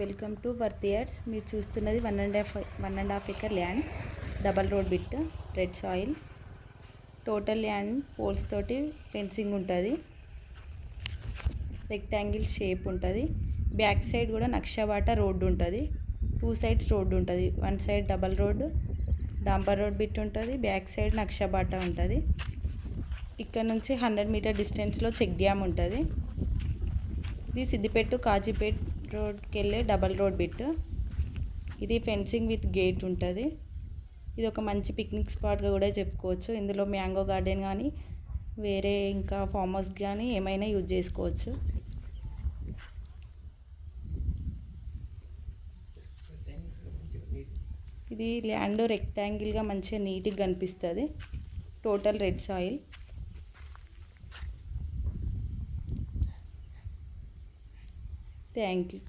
Welcome to వర్తియర్స్. మీరు చూస్తున్నది 1.5 acre land, double road bit, red soil. Total land poles తోటి fencing ఉంటుంది, rectangle shape ఉంటుంది. బ్యాక్ సైడ్ కూడా నక్షబాట రోడ్డు ఉంటుంది, 2 సైడ్స్ రోడ్డు ఉంటుంది. 1 సైడ్ డబల్ రోడ్డు డాంబర్ రోడ్ బిట్ ఉంటుంది, బ్యాక్ సైడ్ నక్షబాట ఉంటుంది. ఇక్కడ నుంచి 100 మీటర్ డిస్టెన్స్లో చెక్ డ్యామ్ ఉంటుంది. ఇది సిద్దిపేట కాజీపేట్ రోడ్కి వెళ్ళే డబల్ రోడ్ బిట్. ఇది ఫెన్సింగ్ విత్ గేట్ ఉంటుంది. ఇది ఒక మంచి పిక్నిక్ స్పాట్గా కూడా చెప్పుకోవచ్చు. ఇందులో మ్యాంగో గార్డెన్ కానీ వేరే ఇంకా ఫామ్ హౌస్ కానీ ఏమైనా యూజ్ చేసుకోవచ్చు. ఇది ల్యాండ్ రెక్టాంగిల్గా మంచిగా నీట్గా కనిపిస్తుంది. Total red soil. Thank you.